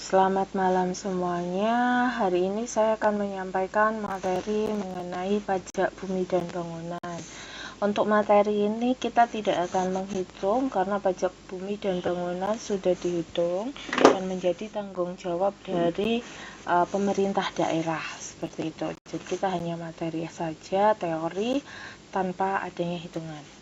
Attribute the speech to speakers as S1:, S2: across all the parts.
S1: Selamat malam semuanya. Hari ini saya akan menyampaikan materi mengenai pajak bumi dan bangunan. Untuk materi ini kita tidak akan menghitung karena pajak bumi dan bangunan sudah dihitung dan menjadi tanggung jawab dari pemerintah daerah, seperti itu. Jadi kita hanya materi saja, teori tanpa adanya hitungan.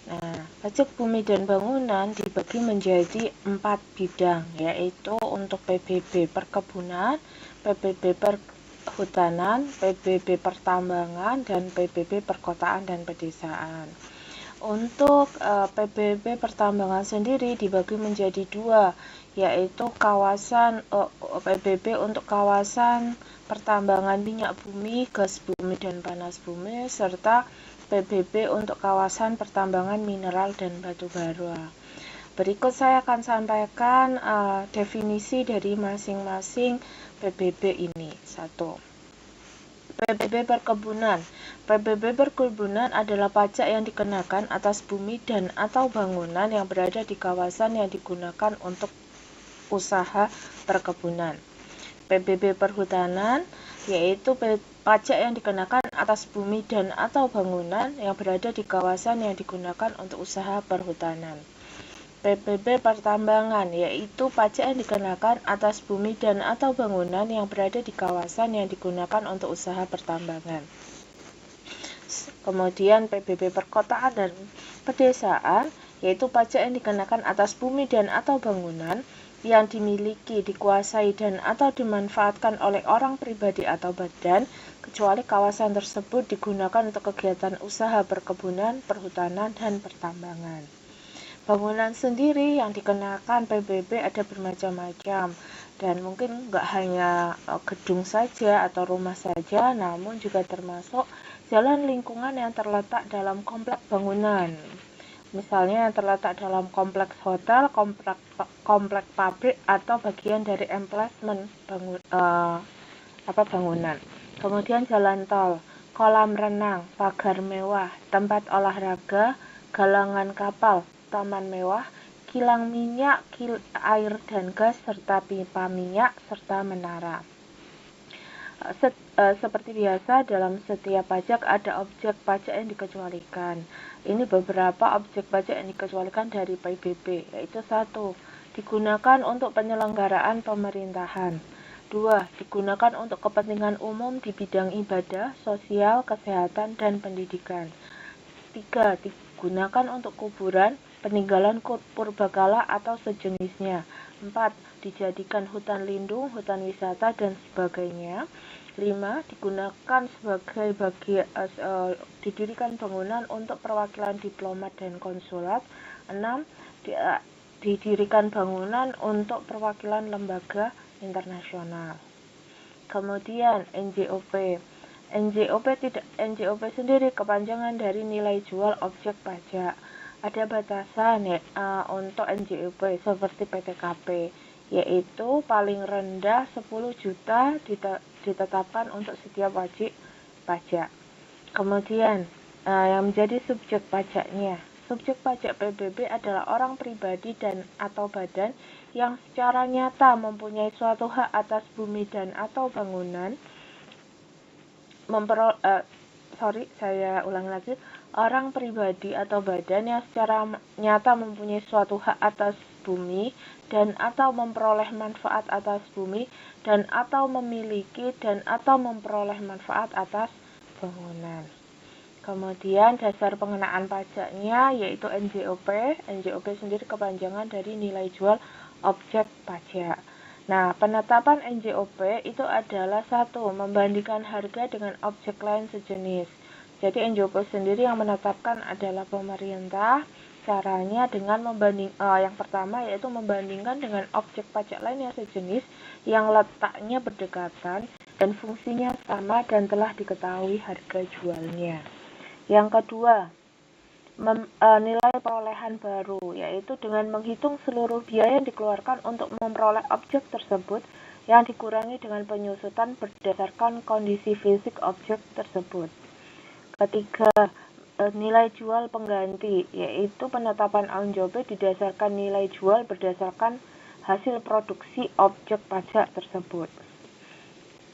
S1: Nah, pajak bumi dan bangunan dibagi menjadi 4 bidang, yaitu untuk PBB perkebunan, PBB perhutanan, PBB pertambangan, dan PBB perkotaan dan pedesaan. Untuk PBB pertambangan sendiri dibagi menjadi 2, yaitu kawasan PBB untuk kawasan pertambangan minyak bumi, gas bumi, dan panas bumi, serta PBB untuk kawasan pertambangan mineral dan batu bara. Berikut saya akan sampaikan definisi dari masing-masing PBB ini. 1. PBB perkebunan. PBB perkebunan adalah pajak yang dikenakan atas bumi dan atau bangunan yang berada di kawasan yang digunakan untuk usaha perkebunan. PBB perhutanan yaitu pajak yang dikenakan atas bumi dan atau bangunan yang berada di kawasan yang digunakan untuk usaha perhutanan. PBB pertambangan yaitu pajak yang dikenakan atas bumi dan atau bangunan yang berada di kawasan yang digunakan untuk usaha pertambangan. Kemudian PBB perkotaan dan pedesaan yaitu pajak yang dikenakan atas bumi dan atau bangunan yang dimiliki, dikuasai, dan atau dimanfaatkan oleh orang pribadi atau badan, kecuali kawasan tersebut digunakan untuk kegiatan usaha perkebunan, perhutanan, dan pertambangan. Bangunan sendiri yang dikenakan PBB ada bermacam-macam, dan mungkin nggak hanya gedung saja atau rumah saja, namun juga termasuk jalan lingkungan yang terletak dalam kompleks bangunan. Misalnya yang terletak dalam kompleks hotel, kompleks pabrik, atau bagian dari emplacement bangunan. Kemudian jalan tol, kolam renang, pagar mewah, tempat olahraga, galangan kapal, taman mewah, kilang minyak, air dan gas, serta pipa minyak, serta menara. Seperti biasa, dalam setiap pajak ada objek pajak yang dikecualikan. Ini beberapa objek pajak yang dikecualikan dari PBB, yaitu 1. Digunakan untuk penyelenggaraan pemerintahan. 2. Digunakan untuk kepentingan umum di bidang ibadah, sosial, kesehatan, dan pendidikan. 3. Digunakan untuk kuburan, peninggalan purbakala atau sejenisnya. 4. Dijadikan hutan lindung, hutan wisata, dan sebagainya. 5. Digunakan sebagai didirikan bangunan untuk perwakilan diplomat dan konsulat. 6. Didirikan bangunan untuk perwakilan lembaga internasional. Kemudian NJOP. NJOP sendiri kepanjangan dari nilai jual objek pajak. Ada batasan untuk NJOP seperti PTKP, yaitu paling rendah 10 juta ditetapkan untuk setiap wajib pajak. Kemudian yang menjadi subjek pajaknya. Subjek pajak PBB adalah orang pribadi dan atau badan yang secara nyata mempunyai suatu hak atas bumi dan atau bangunan. Orang pribadi atau badan yang secara nyata mempunyai suatu hak atas bumi dan atau memperoleh manfaat atas bumi dan atau memiliki dan atau memperoleh manfaat atas bangunan. Kemudian dasar pengenaan pajaknya yaitu NJOP. NJOP sendiri kepanjangan dari nilai jual objek pajak. Nah, penetapan NJOP itu adalah 1. Membandingkan harga dengan objek lain sejenis. Jadi NJOP sendiri yang menetapkan adalah pemerintah. Caranya dengan yang pertama yaitu membandingkan dengan objek pajak lain yang sejenis yang letaknya berdekatan dan fungsinya sama dan telah diketahui harga jualnya. Yang kedua, nilai perolehan baru, yaitu dengan menghitung seluruh biaya yang dikeluarkan untuk memperoleh objek tersebut yang dikurangi dengan penyusutan berdasarkan kondisi fisik objek tersebut. Ketiga, nilai jual pengganti, yaitu penetapan NJOP didasarkan nilai jual berdasarkan hasil produksi objek pajak tersebut.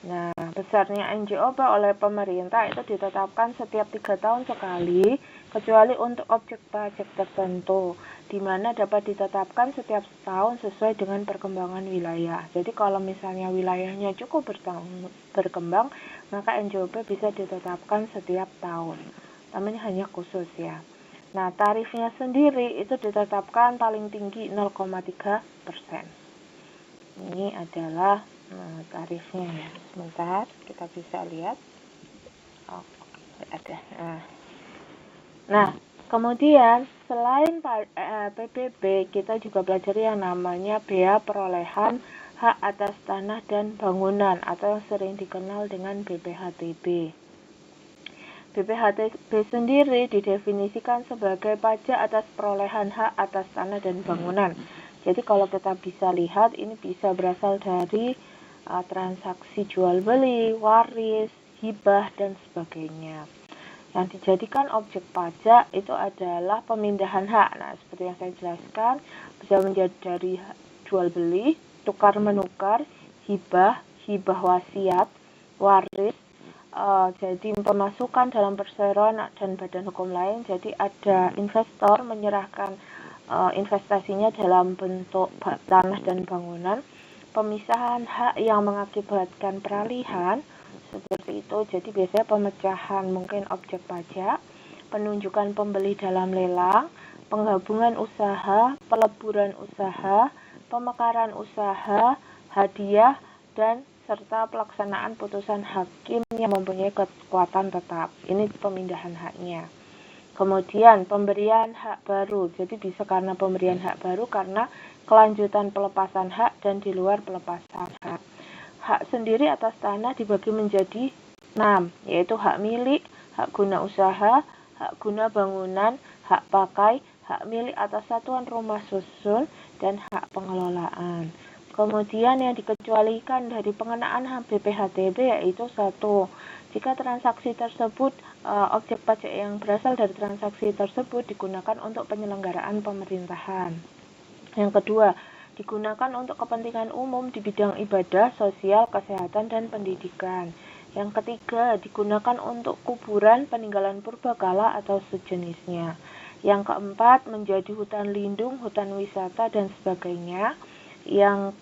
S1: Nah, besarnya NJOP oleh pemerintah itu ditetapkan setiap 3 tahun sekali, kecuali untuk objek pajak tertentu, di mana dapat ditetapkan setiap tahun sesuai dengan perkembangan wilayah. Jadi kalau misalnya wilayahnya cukup berkembang, maka NJOP bisa ditetapkan setiap tahun. Namanya hanya khusus ya. Nah, tarifnya sendiri itu ditetapkan paling tinggi 0,3%. Ini adalah tarifnya ya. Sebentar, kita bisa lihat. Oh, ada. Nah, kemudian selain PBB, kita juga belajar yang namanya bea perolehan hak atas tanah dan bangunan atau yang sering dikenal dengan BPHTB. BPHTB sendiri didefinisikan sebagai pajak atas perolehan hak atas tanah dan bangunan. Jadi kalau kita bisa lihat, ini bisa berasal dari transaksi jual beli, waris, hibah, dan sebagainya. Yang dijadikan objek pajak itu adalah pemindahan hak. Nah, seperti yang saya jelaskan, bisa menjadi dari jual beli, tukar menukar, hibah wasiat, waris, jadi pemasukan dalam perseroan dan badan hukum lain. Jadi ada investor menyerahkan investasinya dalam bentuk tanah dan bangunan, pemisahan hak yang mengakibatkan peralihan seperti itu. Jadi biasanya pemecahan mungkin objek pajak, penunjukan pembeli dalam lelang, penggabungan usaha, peleburan usaha, pemekaran usaha, hadiah, dan serta pelaksanaan putusan hakim yang mempunyai kekuatan tetap. Ini pemindahan haknya. Kemudian pemberian hak baru, jadi bisa karena pemberian hak baru karena kelanjutan pelepasan hak dan di luar pelepasan hak. Hak sendiri atas tanah dibagi menjadi 6, yaitu hak milik, hak guna usaha, hak guna bangunan, hak pakai, hak milik atas satuan rumah susun, dan hak pengelolaan. Kemudian yang dikecualikan dari pengenaan BPHTB yaitu 1. Jika transaksi tersebut, objek pajak yang berasal dari transaksi tersebut digunakan untuk penyelenggaraan pemerintahan. Yang kedua, digunakan untuk kepentingan umum di bidang ibadah, sosial, kesehatan, dan pendidikan. Yang ketiga, digunakan untuk kuburan, peninggalan purbakala, atau sejenisnya. Yang keempat, menjadi hutan lindung, hutan wisata, dan sebagainya. Yang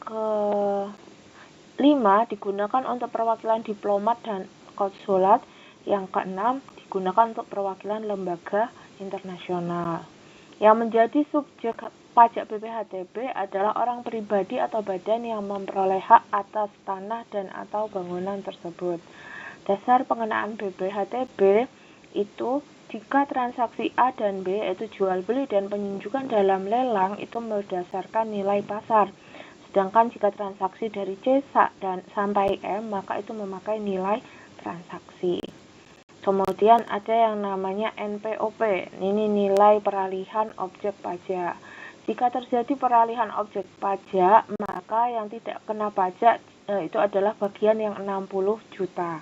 S1: kelima, digunakan untuk perwakilan diplomat dan konsulat. Yang keenam, digunakan untuk perwakilan lembaga internasional. Yang menjadi subjek pajak BPHTB adalah orang pribadi atau badan yang memperoleh hak atas tanah dan atau bangunan tersebut. Dasar pengenaan BPHTB itu jika transaksi A dan B yaitu jual beli dan penunjukan dalam lelang itu berdasarkan nilai pasar. Sedangkan jika transaksi dari C dan sampai M maka itu memakai nilai transaksi. Kemudian ada yang namanya NPOP, ini nilai peralihan objek pajak. Jika terjadi peralihan objek pajak, maka yang tidak kena pajak itu adalah bagian yang 60 juta.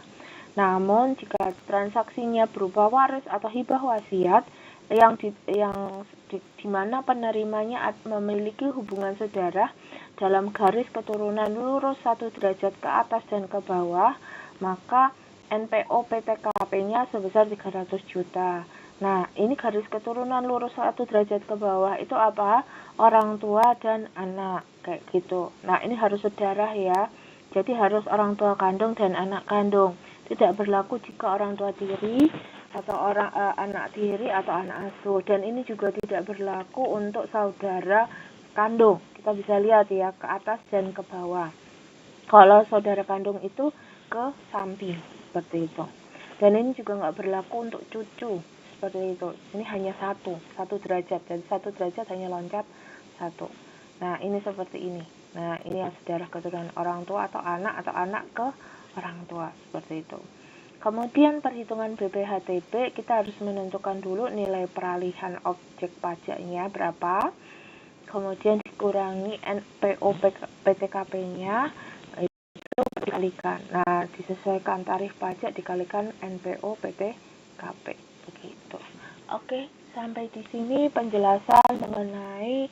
S1: Namun jika transaksinya berupa waris atau hibah wasiat yang di mana penerimanya memiliki hubungan saudara dalam garis keturunan lurus 1 derajat ke atas dan ke bawah, maka NPO PTKP-nya sebesar 300 juta. Nah, ini garis keturunan lurus 1 derajat ke bawah itu apa? Orang tua dan anak, kayak gitu. Nah, ini harus sedarah ya. Jadi harus orang tua kandung dan anak kandung. Tidak berlaku jika orang tua tiri atau anak tiri atau anak asuh. Dan ini juga tidak berlaku untuk saudara kandung. Kita bisa lihat ya, ke atas dan ke bawah. Kalau saudara kandung itu ke samping. Seperti itu. Dan ini juga nggak berlaku untuk cucu seperti itu. Ini hanya satu derajat. Jadi 1 derajat hanya loncat 1. Nah, ini seperti ini. Nah, ini yang sedarah keturunan orang tua atau anak ke orang tua seperti itu. Kemudian perhitungan BPHTB kita harus menentukan dulu nilai peralihan objek pajaknya berapa. Kemudian dikurangi NPO PTKP-nya dikalikan. Nah, disesuaikan tarif pajak dikalikan NPO PTKP. Begitu. Oke, sampai di sini penjelasan mengenai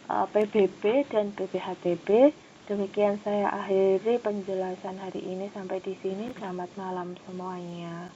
S1: PBB dan PPHTB. Demikian saya akhiri penjelasan hari ini sampai di sini. Selamat malam semuanya.